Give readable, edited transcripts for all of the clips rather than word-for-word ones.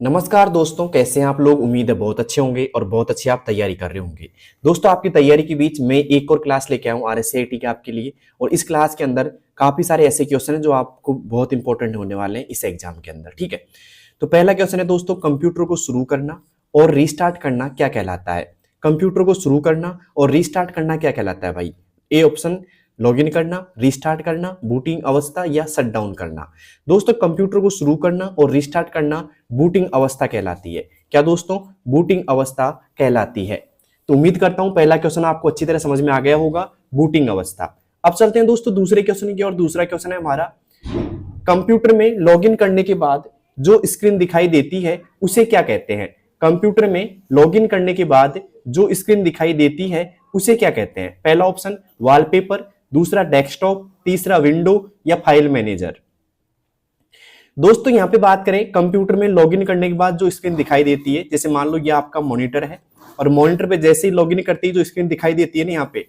नमस्कार दोस्तों, कैसे हैं आप लोग। उम्मीद है बहुत अच्छे होंगे और बहुत अच्छी आप तैयारी कर रहे होंगे। दोस्तों, आपकी तैयारी के बीच मैं एक और क्लास लेके आया हूँ RSAT के आपके लिए। और इस क्लास के अंदर काफी सारे ऐसे क्वेश्चन हैं जो आपको बहुत इंपॉर्टेंट होने वाले हैं इस एग्जाम के अंदर। ठीक है, तो पहला क्वेश्चन है दोस्तों, कंप्यूटर को शुरू करना और रीस्टार्ट करना क्या कहलाता है। कंप्यूटर को शुरू करना और रीस्टार्ट करना क्या कहलाता है भाई। ए ऑप्शन लॉगिन करना, रीस्टार्ट करना, बूटिंग अवस्था या शट डाउन करना। दोस्तों, कंप्यूटर को शुरू करना और रीस्टार्ट करना बूटिंग अवस्था कहलाती है। क्या दोस्तों, बूटिंग अवस्था कहलाती है। तो उम्मीद करता हूं पहला क्वेश्चन आपको अच्छी तरह समझ में आ गया होगा, बूटिंग अवस्था। अब चलते हैं दोस्तों दूसरे क्वेश्चन की ओर। दूसरा क्वेश्चन है हमारा, कंप्यूटर में लॉगिन करने के बाद जो स्क्रीन दिखाई देती है उसे क्या कहते हैं। कंप्यूटर में लॉगिन करने के बाद जो स्क्रीन दिखाई देती है उसे क्या कहते हैं। पहला ऑप्शन वॉलपेपर, दूसरा डेस्कटॉप, तीसरा विंडो या फाइल मैनेजर। दोस्तों, यहां पे बात करें कंप्यूटर में लॉगिन करने के बाद जो स्क्रीन दिखाई देती है, जैसे मान लो ये आपका मॉनिटर है और मॉनिटर पे जैसे ही लॉगिन करती है जो स्क्रीन दिखाई देती है ना, यहाँ पे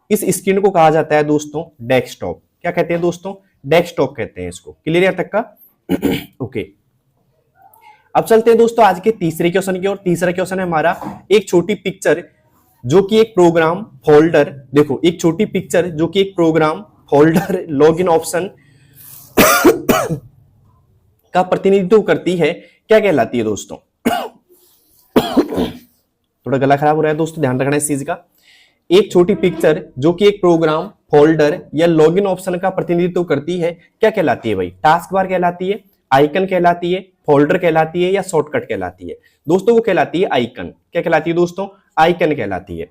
इस स्क्रीन को कहा जाता है दोस्तों डेस्कटॉप। क्या कहते हैं दोस्तों, डेस्कटॉप कहते हैं इसको। क्लियर यहां तक का ओके। अब चलते हैं दोस्तों आज के तीसरे क्वेश्चन की ओर। तीसरा क्वेश्चन है हमारा, एक छोटी पिक्चर जो कि एक प्रोग्राम फोल्डर, देखो एक छोटी पिक्चर जो कि एक प्रोग्राम फोल्डर लॉगिन ऑप्शन का प्रतिनिधित्व करती है, क्या कहलाती है दोस्तों। थोड़ा गला खराब हो रहा है दोस्तों, ध्यान रखना इस चीज का। एक छोटी पिक्चर जो कि एक प्रोग्राम फोल्डर या लॉगिन ऑप्शन का प्रतिनिधित्व करती है, क्या कहलाती है भाई। टास्क बार कहलाती है, आइकन कहलाती है, फोल्डर कहलाती है या शॉर्टकट कहलाती है। दोस्तों वो कहलाती है आइकन। क्या कहलाती है दोस्तों, आइकन कहलाती है।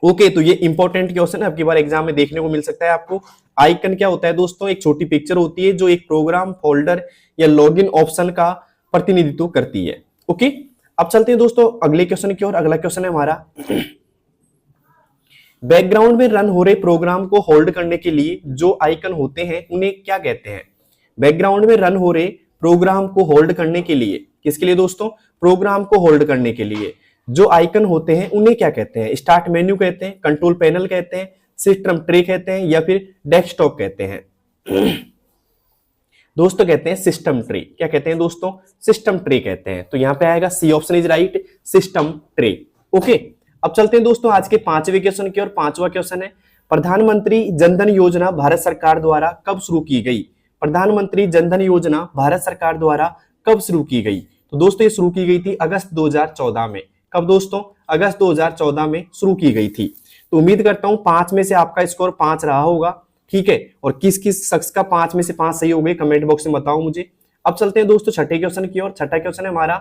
ओके, तो ये इंपॉर्टेंट क्वेश्चन है, आपकी बार एग्जाम में देखने को मिल सकता है आपको। आइकन क्या होता है दोस्तों, एक छोटी पिक्चर होती है जो एक प्रोग्राम फोल्डर या लॉगिन ऑप्शन का प्रतिनिधित्व करती है। ओके, अब चलते हैं दोस्तों अगले क्वेश्चन की ओर। अगला क्वेश्चन है हमारा, बैकग्राउंड में रन हो रहे प्रोग्राम को होल्ड करने के लिए जो आइकन होते हैं उन्हें क्या कहते हैं। बैकग्राउंड में रन हो रहे प्रोग्राम को होल्ड करने के लिए, किसके लिए दोस्तों, प्रोग्राम को होल्ड करने के लिए जो आइकन होते हैं उन्हें क्या कहते हैं। स्टार्ट मेन्यू कहते हैं, कंट्रोल पैनल कहते हैं, सिस्टम ट्रे कहते हैं या फिर डेस्कटॉप कहते हैं। दोस्तों कहते हैं सिस्टम ट्रे। क्या कहते हैं दोस्तों, सिस्टम ट्रे कहते हैं। तो यहां पे आएगा C option is right, system tray. Okay, अब चलते हैं दोस्तों आज के पांचवें क्वेश्चन की ओर। पांचवा क्वेश्चन है, प्रधानमंत्री जनधन योजना भारत सरकार द्वारा कब शुरू की गई। प्रधानमंत्री जनधन योजना भारत सरकार द्वारा कब शुरू की गई। तो दोस्तों ये शुरू की गई थी अगस्त 2014 में। कब दोस्तों, अगस्त 2014 में शुरू की गई थी। तो उम्मीद करता हूं 5 में से आपका स्कोर 5 रहा होगा। ठीक है, और किस किस शख्स का 5 में से 5 सही हो गए कमेंट बॉक्स में बताओ मुझे। अब चलते हैं दोस्तों छठे क्वेश्चन की ओर। छठा क्वेश्चन है हमारा,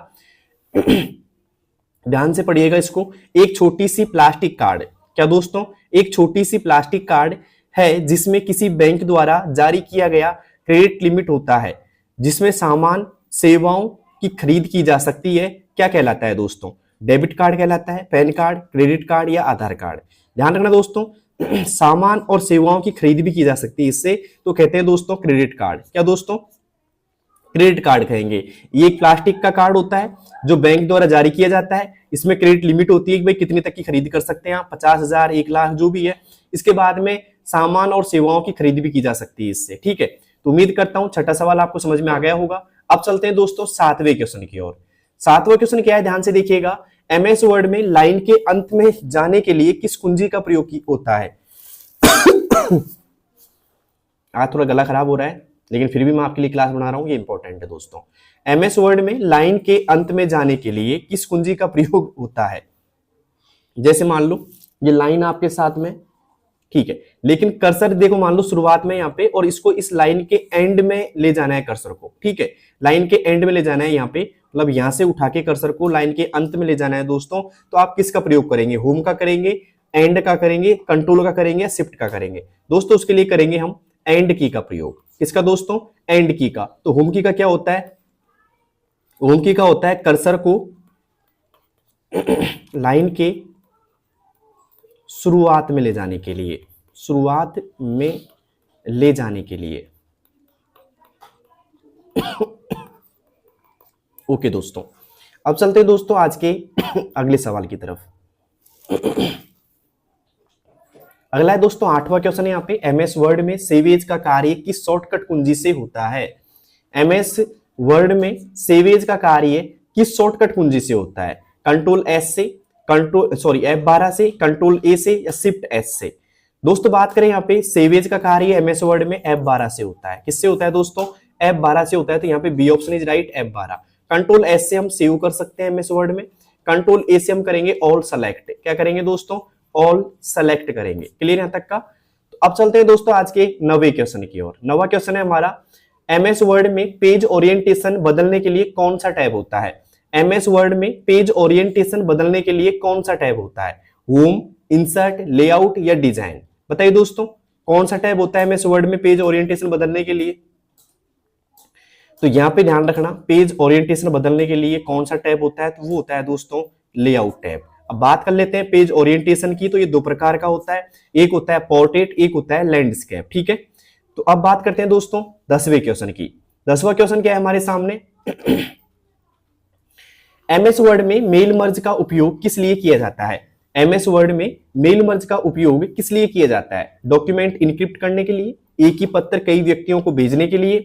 ध्यान से पढ़िएगा इसको। एक छोटी सी प्लास्टिक कार्ड, क्या दोस्तों, एक छोटी सी प्लास्टिक कार्ड है जिसमें किसी बैंक द्वारा जारी किया गया क्रेडिट लिमिट होता है, जिसमें सामान सेवाओं की खरीद की जा सकती है, क्या कहलाता है दोस्तों। डेबिट कार्ड कहलाता है, पैन कार्ड, क्रेडिट कार्ड या आधार कार्ड। ध्यान रखना दोस्तों, सामान और सेवाओं की खरीद भी की जा सकती है इससे, तो कहते हैं दोस्तों क्रेडिट कार्ड। क्या दोस्तों, क्रेडिट कार्ड कहेंगे। ये एक प्लास्टिक का कार्ड होता है जो बैंक द्वारा जारी किया जाता है। इसमें क्रेडिट लिमिट होती है कि भाई कितने तक की खरीद कर सकते हैं आप, 50,000, 1 लाख जो भी है। इसके बाद में सामान और सेवाओं की खरीद भी की जा सकती है इससे। ठीक है, तो उम्मीद करता हूं छठा सवाल आपको समझ में आ गया होगा। अब चलते हैं दोस्तों सातवें क्वेश्चन की ओर। सातवां क्वेश्चन क्या है, ध्यान से देखिएगा। MS वर्ड में लाइन के अंत में जाने के लिए किस कुंजी का प्रयोग होता है। आज थोड़ा गला खराब हो रहा है लेकिन फिर भी मैं आपके लिए क्लास बना रहा हूं, ये इंपॉर्टेंट है दोस्तों। MS वर्ड में लाइन के अंत में जाने के लिए किस कुंजी का प्रयोग होता है। जैसे मान लो ये लाइन आपके साथ में, ठीक है, लेकिन कर्सर देखो मान लो शुरुआत में यहाँ पे, और इसको इस लाइन के एंड में ले जाना है कर्सर को। ठीक है, लाइन के एंड में ले जाना है यहाँ पे, मतलब यहां से उठा के कर्सर को लाइन के अंत में ले जाना है दोस्तों। तो आप किसका प्रयोग करेंगे, होम का करेंगे, एंड का करेंगे, कंट्रोल का करेंगे या शिफ्ट का करेंगे। दोस्तों उसके लिए करेंगे हम एंड की का प्रयोग। किसका दोस्तों, एंड की का। तो होम की का क्या होता है, होम की का होता है कर्सर को लाइन के शुरुआत में ले जाने के लिए, शुरुआत में ले जाने के लिए। ओके दोस्तों, अब चलते हैं दोस्तों आज के अगले सवाल की तरफ। अगला है दोस्तों आठवां क्वेश्चन है यहाँ पे, MS वर्ड में सेवेज का कार्य किस शॉर्टकट कुंजी से होता है। MS वर्ड में सेवेज का कार्य किस शॉर्टकट कुंजी से होता है? कंट्रोल एस से, F12 से, कंट्रोल ए से या शिफ्ट एस से? दोस्तों बात करें यहाँ पे सेवेज का कार्य एमएस वर्ड में F12 से होता है। किससे होता है दोस्तों? F12 से होता है। तो यहाँ पे B option is right, F12। Control S से हम सेव कर सकते हैं एमएस वर्ड में। कंट्रोल ए से हम करेंगे ऑल सेलेक्ट। क्या करेंगे दोस्तों? ऑल सेलेक्ट करेंगे। क्लियर यहां तक का? तो अब चलते हैं दोस्तों आज के 9वें क्वेश्चन की ओर। 9वां क्वेश्चन है हमारा, एमएस वर्ड में पेज ओरिएंटेशन बदलने के लिए कौन सा टैब होता है? एमएस वर्ड में पेज ओरिएंटेशन बदलने के लिए कौन सा टैब होता है? होम, इंसर्ट, लेआउट या डिजाइन? बताइए दोस्तों, कौन सा टैब होता है एमएस वर्ड में पेज ओरिएंटेशन बदलने के लिए? तो यहां पे ध्यान रखना, पेज ओरिएंटेशन बदलने के लिए कौन सा टैब होता है? तो वो होता है दोस्तों लेआउट टैब। अब बात कर लेते हैं पेज ओरिएंटेशन की। तो ये 2 प्रकार का होता है, एक होता है पोर्ट्रेट, एक होता है लैंडस्केप। ठीक है, तो अब बात करते हैं दोस्तों 10वें क्वेश्चन की। 10वां क्वेश्चन क्या है हमारे सामने? एमएस वर्ड में मेल मर्ज का उपयोग किस लिए किया जाता है? एमएस वर्ड में मेल मर्ज का उपयोग किस लिए किया जाता है? डॉक्यूमेंट इनक्रिप्ट करने के लिए, एक ही पत्र कई व्यक्तियों को भेजने के लिए,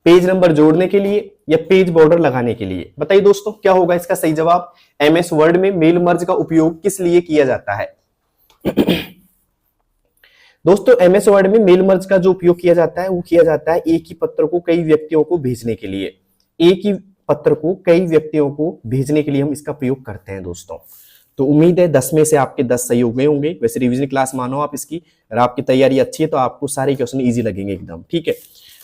पेज नंबर जोड़ने के लिए या पेज बॉर्डर लगाने के लिए? बताइए दोस्तों क्या होगा इसका सही जवाब? एमएस वर्ड में मेल मर्ज का उपयोग किस लिए किया जाता है? दोस्तों एमएस वर्ड में मेल मर्ज का जो उपयोग किया जाता है वो किया जाता है एक ही पत्र को कई व्यक्तियों को भेजने के लिए। एक ही पत्र को कई व्यक्तियों को भेजने के लिए हम इसका प्रयोग करते हैं दोस्तों। तो उम्मीद है 10 में से आपके 10 सही हो गए होंगे। वैसे रिवीजन क्लास मानो आप इसकी, अगर आपकी तैयारी अच्छी है तो आपको सारे क्वेश्चन इजी लगेंगे एकदम। ठीक है,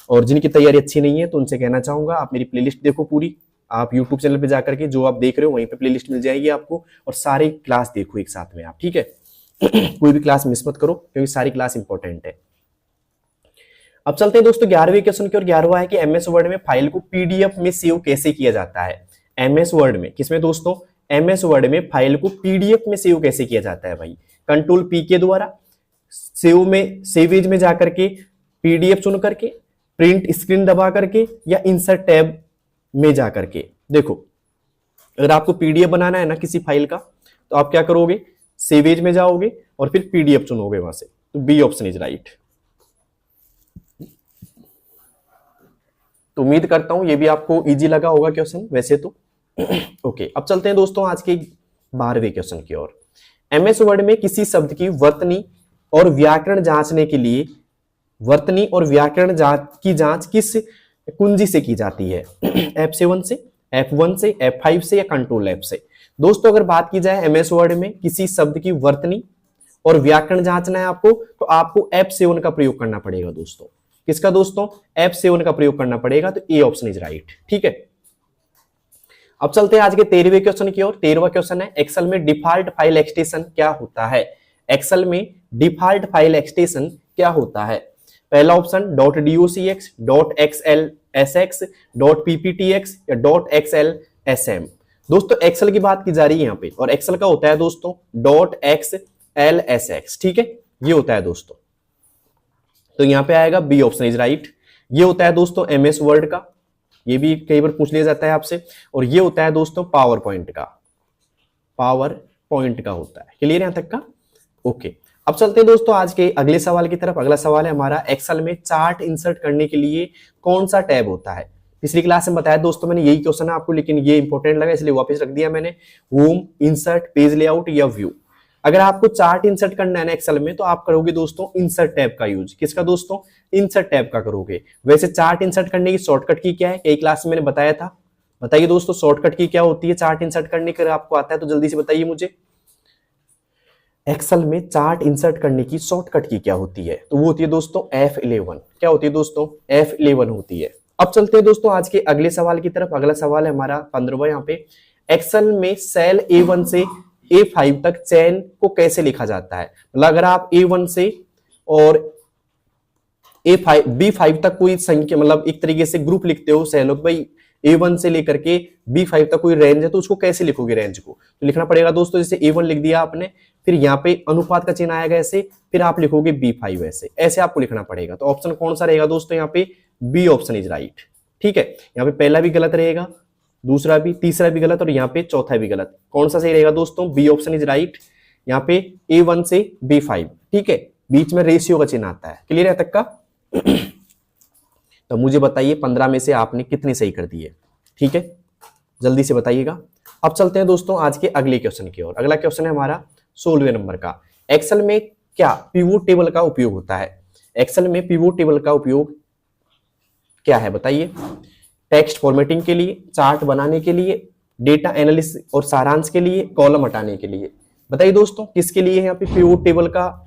और जिनकी तैयारी अच्छी नहीं है तो उनसे कहना चाहूंगा आप मेरी प्लेलिस्ट देखो पूरी। आप यूट्यूब चैनल पे जाकर के जो आप देख रहे हो वहीं पे प्लेलिस्ट मिल जाएगी आपको, और सारी क्लास देखो एक साथ में आप। ठीक है, कोई भी क्लास मिस मत करो क्योंकि सारी क्लास इंपॉर्टेंट है। अब चलते हैं दोस्तों 11वें क्वेश्चन की ओर। 11वां है कि एमएस वर्ड में फाइल को पीडीएफ में सेव कैसे किया जाता है? एमएस वर्ड में, किसमें दोस्तों? एमएस वर्ड में फाइल को पीडीएफ में सेव कैसे किया जाता है भाई? कंट्रोल पी के द्वारा, सेव में, सेवेज में जाकर के पीडीएफ चुन करके, प्रिंट स्क्रीन दबा करके, या इंसर्ट टैब में जाकर के? देखो, अगर आपको पीडीएफ बनाना है ना किसी फाइल का, तो आप क्या करोगे? सेवेज में जाओगे और फिर पीडीएफ चुनोगे वहां से। तो बी ऑप्शन इज राइट। तो उम्मीद करता हूं ये भी आपको इजी लगा होगा क्वेश्चन वैसे तो। ओके, अब चलते हैं दोस्तों आज के 12वें क्वेश्चन की ओर। एमएस वर्ड में किसी शब्द की वर्तनी और व्याकरण जांचने के लिए, वर्तनी और व्याकरण की जांच किस कुंजी से की जाती है? F7 से, F1 से, F5 से या कंट्रोल F से? दोस्तों अगर बात की जाए एमएस वर्ड में किसी शब्द की वर्तनी और व्याकरण जांचना है आपको, तो आपको F7 का प्रयोग करना पड़ेगा दोस्तों। किसका दोस्तों? F7 का प्रयोग करना पड़ेगा। तो ए ऑप्शन इज राइट। ठीक है, अब चलते हैं आज के 13वें क्वेश्चन की ओर। 13वां क्वेश्चन है, एक्सेल में डिफॉल्ट फाइल एक्सटेंशन क्या होता है? एक्सेल में डिफॉल्ट फाइल एक्सटेंशन क्या होता है? पहला ऑप्शन .docx, .xlsx, .pptx या .xlsm? दोस्तों एक्सेल की बात की जा रही है यहाँ पे, और एक्सेल का होता है दोस्तों .xlsx। ठीक है, ये होता है दोस्तों। तो यहां पे आएगा बी ऑप्शन इज राइट। ये होता है दोस्तों एमएस वर्ड का, ये भी कई बार पूछ लिया जाता है आपसे। और ये होता है दोस्तों पावर पॉइंट का, पावर पॉइंट का होता है। क्लियर यहां तक का? ओके, अब चलते हैं दोस्तों आज के अगले सवाल की तरफ। अगला सवाल है हमारा, एक्सेल में चार्ट इंसर्ट करने के लिए कौन सा टैब होता है? पिछली क्लास में बताया दोस्तों मैंने, यही क्वेश्चन है आपको, लेकिन ये इंपॉर्टेंट लगा इसलिए वापस रख दिया मैंने। होम, इंसर्ट, पेज लेआउट या व्यू? अगर आपको चार्ट इंसर्ट करना है ना एक्सेल में, तो आप करोगे दोस्तों इंसर्ट टैब का यूज। किसका दोस्तों? इंसर्ट टैब का करोगे। वैसे चार्ट इंसर्ट करने की शॉर्टकट की क्या है, कई क्लास में मैंने बताया था। बताइए दोस्तों शॉर्टकट की क्या होती है चार्ट इंसर्ट करने की? आपको आता है तो जल्दी से बताइए मुझे। एक्सेल में चार्ट इंसर्ट करने की शॉर्टकट की क्या होती है? तो वो होती है दोस्तों F11। क्या होती है दोस्तों? F11 होती है। अब चलते हैं दोस्तों आज के अगले सवाल की तरफ। अगला सवाल है हमारा 15वां यहाँ पे, एक्सेल में सेल A1 से A5 तक चैन को कैसे लिखा जाता है? मतलब अगर आप A1 से और B5 तक कोई संख्या, मतलब एक तरीके से ग्रुप लिखते हो सेलों, भाई A1 से लेकर के B5 तक कोई रेंज है, तो उसको कैसे लिखोगे रेंज को? तो लिखना पड़ेगा दोस्तों, जैसे A1 लिख दिया आपने, फिर यहाँ पे अनुपात का चिन्ह आएगा ऐसे, फिर आप लिखोगे B5 ऐसे आपको लिखना पड़ेगा। तो ऑप्शन कौन सा रहेगा दोस्तों? यहाँ पे बी ऑप्शन इज राइट। ठीक है, यहाँ पे पहला भी गलत रहेगा, दूसरा भी, तीसरा भी गलत, और यहाँ पे चौथा भी गलत। कौन सा सही रहेगा दोस्तों? B option is right. यहाँ पे A1 से B5, ठीक है, बीच में रेशियो का चिन्ह आता है। क्लियर है तक का? तो मुझे बताइए 15 में से आपने कितनी सही कर दी है। ठीक है, जल्दी से बताइएगा। अब चलते हैं दोस्तों आज के अगले क्वेश्चन की ओर। अगला क्वेश्चन है हमारा 16वें नंबर का। एक्सेल में क्या पिवोट टेबल का उपयोग होता है? एक्सेल में पिवोट टेबल का उपयोग क्या है बताइए? टेक्स्ट फॉर्मेटिंग के लिए, चार्ट बनाने के लिए, डेटा एनालिसिस और सारांश के लिए, कॉलम हटाने के लिए। बताइए दोस्तों किसके लिए है यहाँ पे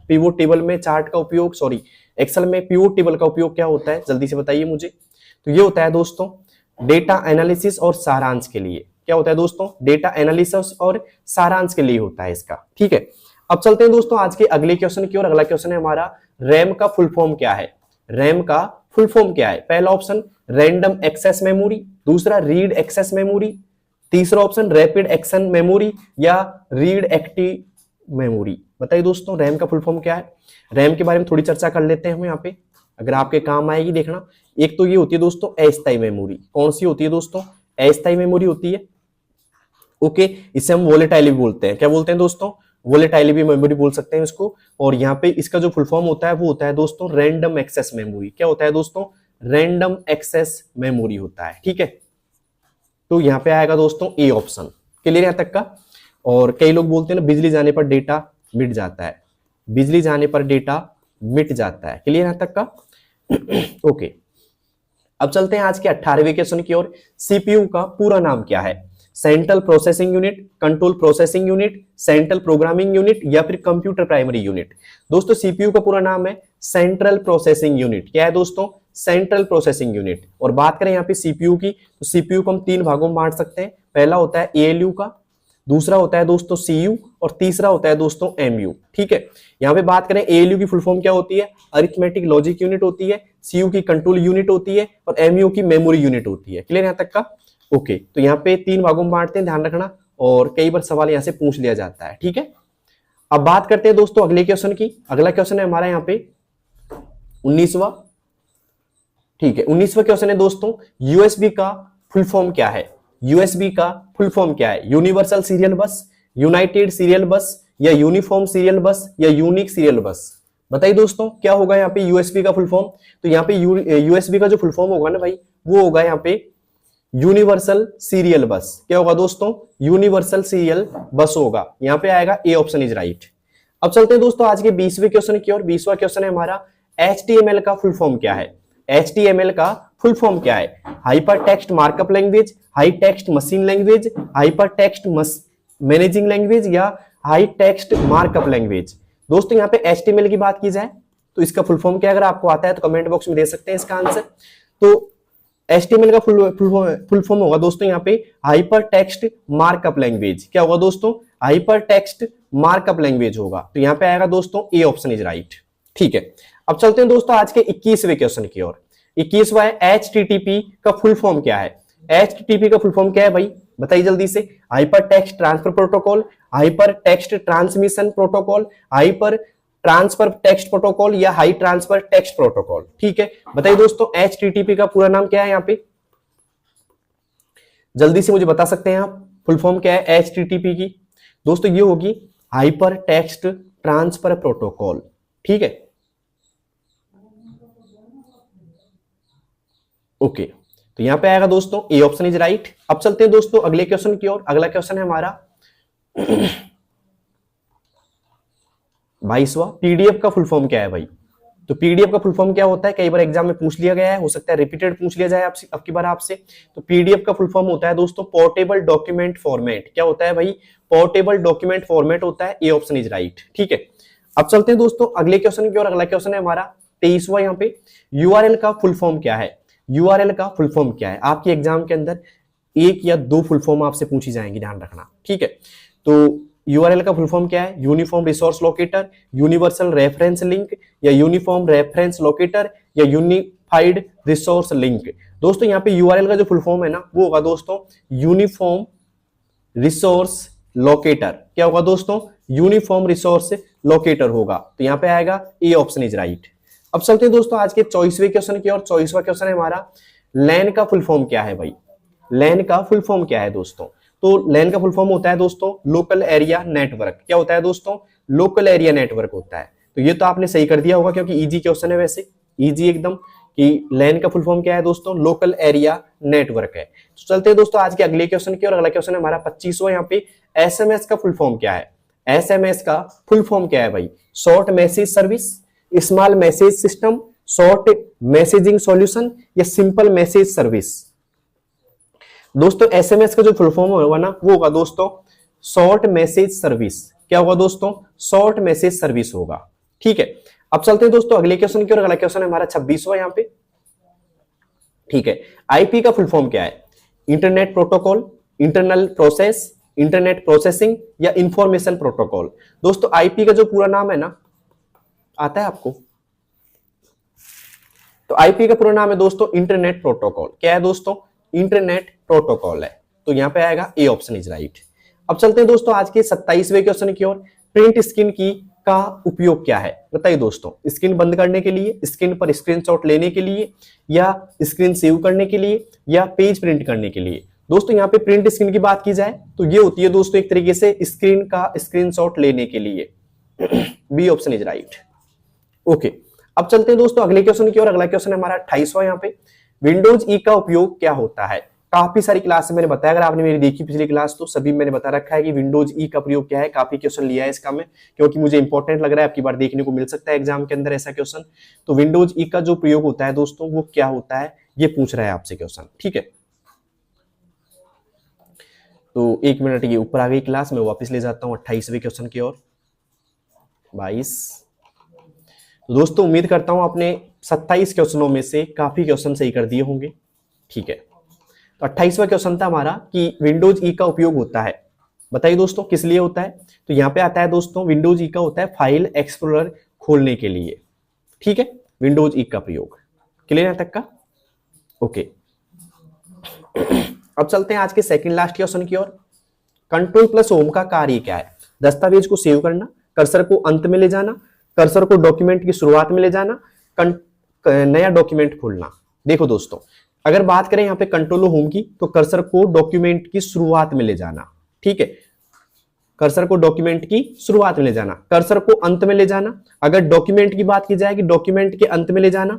पिवोट टेबल में चार्ट का उपयोग, सॉरी एक्सेल में पिवोट टेबल का उपयोग क्या होता है? जल्दी से बताइए मुझे। तो ये होता है दोस्तों डेटा एनालिसिस और सारांश के लिए। क्या होता है दोस्तों? डेटा एनालिसिस और सारांश के लिए होता है इसका। ठीक है, अब चलते हैं दोस्तों आज के अगले क्वेश्चन की ओर। अगला क्वेश्चन है हमारा रैम का फुल फॉर्म क्या है? रैम का फुल फॉर्म क्या है? पहला ऑप्शन रैंडम एक्सेस मेमोरी, दूसरा रीड एक्सेस मेमोरी, तीसरा ऑप्शन रैपिड एक्शन मेमोरी या रीड एक्टिव मेमोरी। बताइए दोस्तों रैम का फुल फॉर्म क्या है? रैम के बारे में थोड़ी चर्चा कर लेते हैं हम यहाँ पे, अगर आपके काम आएगी देखना। एक तो ये होती है दोस्तों अस्थायी मेमोरी। कौन सी होती है दोस्तों? अस्थायी मेमोरी होती है। ओके, इसे हम वोलेटाइल भी बोलते हैं। क्या बोलते हैं दोस्तों? वोलेटाइल भी मेमोरी बोल सकते हैं इसको। और यहाँ पे इसका जो फुल फॉर्म होता है वो होता है दोस्तों रैंडम एक्सेस मेमोरी। क्या होता है दोस्तों? रैंडम एक्सेस मेमोरी होता है। ठीक है, तो यहाँ पे आएगा दोस्तों ए ऑप्शन। क्लियर यहाँ तक का? और कई लोग बोलते हैं ना बिजली जाने पर डेटा मिट जाता है, बिजली जाने पर डेटा मिट जाता है। क्लियर यहाँ तक का? ओके, अब चलते हैं आज के 18वें क्वेश्चन की ओर। सीपीयू का पूरा नाम क्या है? Central processing unit, control processing unit, central programming unit या फिर कंप्यूटर प्राइमरी यूनिट। दोस्तों सीपीयू का पूरा नाम है सेंट्रल प्रोसेसिंग यूनिट। क्या है दोस्तों? Central processing unit. और बात करें यहाँ पे सीपीयू की, तो सीपीयू को हम 3 भागों में बांट सकते हैं। पहला होता है एएलयू का, दूसरा होता है दोस्तों सीयू और तीसरा होता है दोस्तों एमयू। ठीक है, यहाँ पे बात करें एएलयू की फुल फॉर्म क्या होती है? अरिथमेटिक लॉजिक यूनिट होती है, सीयू की कंट्रोल यूनिट होती है और एमयू की मेमोरी यूनिट होती है। क्लियर यहाँ तक का? ओके, तो यहाँ पे 3 भागों में बांटते हैं, ध्यान रखना। और कई बार सवाल यहाँ से पूछ लिया जाता है। ठीक है, अब बात करते हैं दोस्तों अगले क्वेश्चन की। अगला क्वेश्चन है हमारा यहाँ पे 19वां। ठीक है, 19वां क्वेश्चन है दोस्तों यूएसबी का फुल फॉर्म क्या है? यूएसबी का फुल फॉर्म क्या है? यूनिवर्सल सीरियल बस, यूनाइटेड सीरियल बस या यूनिफॉर्म सीरियल बस या यूनिक सीरियल बस। बताइए दोस्तों क्या होगा यहाँ पे यूएसबी का फुल फॉर्म? तो यहाँ पे यूएसबी का जो फुल फॉर्म होगा ना भाई, वो होगा यहाँ पे यूनिवर्सल सीरियल बस। क्या होगा दोस्तों? यूनिवर्सल सीरियल बस होगा। यहाँ पे आएगा ए ऑप्शन इज राइट। अब चलते हैं दोस्तों आज के 20वें क्वेश्चन की ओर। 20वां क्वेश्चन है हमारा HTML का फुल फॉर्म क्या है? HTML का फुल फॉर्म क्या है? Hyper text markup language, high text machine language, hyper text managing language या हाई टेक्स्ट मार्कअप लैंग्वेज। दोस्तों यहाँ पे HTML की बात की जाए तो इसका फुल फॉर्म क्या, अगर आपको आता है तो कमेंट बॉक्स में दे सकते हैं इसका आंसर। तो HTML का फुल फॉर्म होगा दोस्तों यहाँ पे हाइपर टेक्स्ट मार्कअप लैंग्वेज। क्या होगा दोस्तों? हाइपर टेक्स्ट मार्कअप लैंग्वेज होगा। तो यहाँ पे आएगा दोस्तों ए ऑप्शन इज राइट। ठीक है, अब चलते हैं दोस्तों आज के 21वें क्वेश्चन की ओर। 21वां है HTTP का फुल फॉर्म क्या है? HTTP का फुल फॉर्म क्या है भाई? बताइए जल्दी से। Hyper text transfer protocol, hyper text transmission protocol, hyper transfer text protocol या हाई ट्रांसफर टेक्स्ट प्रोटोकॉल। ठीक है, बताइए दोस्तों HTTP का पूरा नाम क्या है? यहाँ पे जल्दी से मुझे बता सकते हैं आप, फुल फॉर्म क्या है HTTP की? दोस्तों ये होगी हाइपर टेक्स्ट ट्रांसफर प्रोटोकॉल। ठीक है, ओके, तो यहां पे आएगा दोस्तों ए ऑप्शन इज राइट। अब चलते हैं दोस्तों अगले क्वेश्चन की ओर। अगला क्वेश्चन है हमारा 22वां। पीडीएफ का फुल फॉर्म क्या है भाई? तो पीडीएफ का फुल फॉर्म क्या होता है? कई बार एग्जाम में पूछ लिया गया है, हो सकता है रिपीटेड पूछ लिया जाए आपसे अब की बार आपसे। तो पीडीएफ का फुल फॉर्म होता है दोस्तों पोर्टेबल डॉक्यूमेंट फॉर्मेट। क्या होता है भाई? पोर्टेबल डॉक्यूमेंट फॉर्मेट होता है। A option is right. ठीक है, अब चलते हैं दोस्तों अगले क्वेश्चन की ओर। अगला क्वेश्चन है हमारा 23वां। यहाँ पे यूआरएल का फुल फॉर्म क्या है? यूआरएल का फुल फॉर्म क्या है? आपके एग्जाम के अंदर 1 या 2 फुल फॉर्म आपसे पूछी जाएंगी, ध्यान रखना। ठीक है, तो यूआरएल का फुल फॉर्म क्या है? Uniform resource locator, universal reference link या यूनिफॉर्म रेफरेंस लोकेटर या यूनिफाइड रिसोर्स लिंक। दोस्तों यहाँ पे यूआरएल का जो फुल फॉर्म है ना, वो होगा दोस्तों यूनिफॉर्म रिसोर्स लोकेटर। क्या होगा दोस्तों? यूनिफॉर्म रिसोर्स लोकेटर होगा। तो यहाँ पे आएगा ए ऑप्शन इज राइट। अब चलते हैं दोस्तों आज के 24वें क्वेश्चन की ओर। 24वां क्वेश्चन है हमारा लैन का फुल फॉर्म क्या है भाई? लैन का फुल फॉर्म क्या है दोस्तों? तो लैन का फुल फॉर्म होता है दोस्तों लोकल एरिया नेटवर्क। क्या होता है दोस्तों? लोकल एरिया नेटवर्क होता है। तो ये तो आपने सही कर दिया होगा क्योंकि इजी क्वेश्चन है, वैसे इजी एकदम। कि लैन का फुल फॉर्म क्या है दोस्तों, लोकल एरिया नेटवर्क है। तो चलते हैं दोस्तों आज के अगले क्वेश्चन की, और अगला क्वेश्चन है हमारा 25वां। यहाँ पे एसएमएस का फुल फॉर्म क्या है, एसएमएस का फुल फॉर्म क्या है भाई, short message service, small message system, short messaging solution या सिंपल मैसेज सर्विस। दोस्तों एसएमएस का जो फुल फॉर्म होगा ना वो होगा दोस्तों शॉर्ट मैसेज सर्विस। क्या होगा दोस्तों, शॉर्ट मैसेज सर्विस होगा। ठीक है, अब चलते हैं दोस्तों अगले क्वेश्चन की, और अगला क्वेश्चन है हमारा 26वां यहाँ पे। ठीक है, आईपी का फुल फॉर्म क्या है, internet protocol, internal process, internet processing या इंफॉर्मेशन प्रोटोकॉल। दोस्तों आईपी का जो पूरा नाम है ना, आता है आपको, तो आईपी का पूरा नाम है दोस्तों इंटरनेट प्रोटोकॉल। क्या है दोस्तों, इंटरनेट प्रोटोकॉल है। तो यहां पे आएगा ए ऑप्शन इज राइट। अब चलते हैं दोस्तों आज के 27वें क्वेश्चन की ओर। प्रिंट स्क्रीन की का उपयोग क्या है, बताइए दोस्तों। स्क्रीन बंद करने के लिए, स्क्रीन पर स्क्रीनशॉट लेने के लिए, या स्क्रीन सेव करने के लिए, या पेज प्रिंट करने के लिए। दोस्तों यहाँ पे प्रिंट स्क्रीन की बात की जाए तो ये होती है दोस्तों एक तरीके से स्क्रीन का स्क्रीनशॉट लेने के लिए। B option is right. Okay, अब चलते हैं दोस्तों अगले क्वेश्चन की ओर। अगला क्वेश्चन है हमारा 28वां यहाँ पे। विंडोज ई का उपयोग क्या होता है। काफी सारी क्लास में मैंने बताया, अगर आपने मेरी देखी पिछली क्लास तो सभी मैंने बता रखा है कि विंडोज ई का प्रयोग क्या है। काफी क्वेश्चन लिया है इसका में, क्योंकि मुझे इंपॉर्टेंट लग रहा है, आपकी बार देखने को मिल सकता है एग्जाम के अंदर ऐसा क्वेश्चन। तो विंडोज ई का जो प्रयोग होता है दोस्तों वो क्या होता है, ये पूछ रहा है आपसे क्वेश्चन। ठीक है, तो 1 मिनट ये ऊपर आ गई क्लास, मैं वापस ले जाता हूँ 28वें क्वेश्चन की ओर। 22। तो दोस्तों उम्मीद करता हूं आपने 27 क्वेश्चनों में से काफी क्वेश्चन सही कर दिए होंगे। ठीक है, तो 28वां क्वेश्चन था हमारा कि विंडोज ई का उपयोग होता है, बताइए दोस्तों किस लिए होता है। तो यहां पे आता है दोस्तों विंडोज ई का होता है फाइल एक्सप्लोरर खोलने के लिए। ठीक है, विंडोज ई का प्रयोग। क्लियर है तक का। ओके, अब चलते हैं आज के सेकंड लास्ट क्वेश्चन की ओर। कंट्रोल प्लस होम का कार्य क्या है। दस्तावेज को सेव करना, कर्सर को अंत में ले जाना, कर्सर को डॉक्यूमेंट की शुरुआत में ले जाना, नया डॉक्यूमेंट खोलना। देखो दोस्तों अगर बात करें यहाँ पे कंट्रोल होम की, तो कर्सर को डॉक्यूमेंट की शुरुआत में ले जाना। ठीक है, कर्सर को डॉक्यूमेंट की शुरुआत में ले जाना, कर्सर को अंत में ले जाना। अगर डॉक्यूमेंट की बात की जाए कि डॉक्यूमेंट के अंत में ले जाना।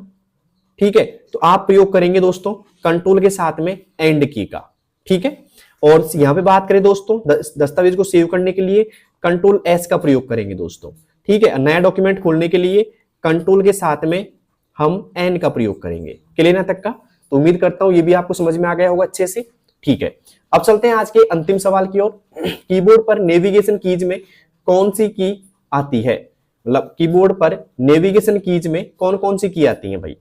ठीक है, तो आप प्रयोग करेंगे दोस्तों कंट्रोल के साथ में एंड की का। ठीक है, और यहां पे बात करें दोस्तों दस्तावेज को सेव करने के लिए कंट्रोल एस का प्रयोग करेंगे दोस्तों। ठीक है, नया डॉक्यूमेंट खोलने के लिए कंट्रोल के साथ में हम एन का प्रयोग करेंगे। क्लियर है तक का। तो उम्मीद करता हूं ये भी आपको समझ में आ गया होगा अच्छे से। ठीक है, अब चलते हैं आज के अंतिम सवाल की ओर। कीबोर्ड पर नेविगेशन कीज में कौन सी की आती है, मतलब कीबोर्ड पर नेविगेशन कीज में कौन कौन सी की आती है भाई।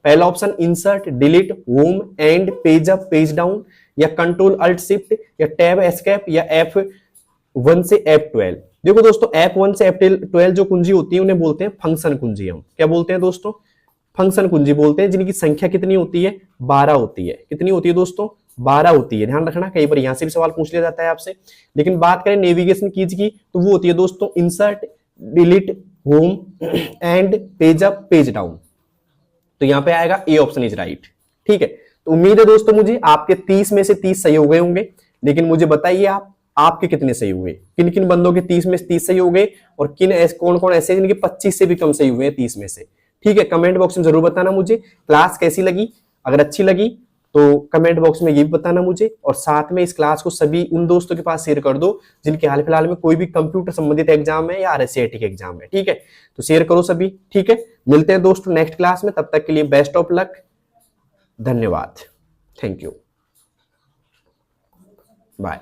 पहला option insert, delete, home, and, page up, page down, या कंट्रोल अल्ट शिफ्ट, या टैब एस्केप, या F1 से F12। देखो दोस्तों F1 से F12 जो कुंजी होती है उन्हें बोलते हैं फंक्शन कुंजी। हम क्या बोलते हैं दोस्तों, फंक्शन कुंजी बोलते हैं, जिनकी संख्या कितनी होती है, 12 होती है। कितनी होती है दोस्तों, 12 होती है। ध्यान रखना, कई बार यहां से भी सवाल पूछ लिया जाता है आपसे। लेकिन बात करें नेविगेशन कीज की तो वो होती है दोस्तों insert, delete, home, and, page up, page down. तो यहां पे आएगा ए ऑप्शन इज राइट। ठीक है, तो उम्मीद है दोस्तों मुझे आपके 30 में से 30 सही हो गए होंगे। लेकिन मुझे बताइए आपके कितने सही हुए, किन किन बंदों के 30 में से 30 सही हो गए, और कौन कौन ऐसे जिनके 25 से भी कम सही हुए हैं 30 में से। ठीक है, कमेंट बॉक्स में जरूर बताना मुझे क्लास कैसी लगी। अगर अच्छी लगी तो कमेंट बॉक्स में ये भी बताना मुझे, और साथ में इस क्लास को सभी उन दोस्तों के पास शेयर कर दो जिनके हाल फिलहाल में कोई भी कंप्यूटर संबंधित एग्जाम है या RSCIT के एग्जाम है। ठीक है, तो शेयर करो सभी। ठीक है, मिलते हैं दोस्तों नेक्स्ट क्लास में, तब तक के लिए बेस्ट ऑफ लक। धन्यवाद, थैंक यू, बाय।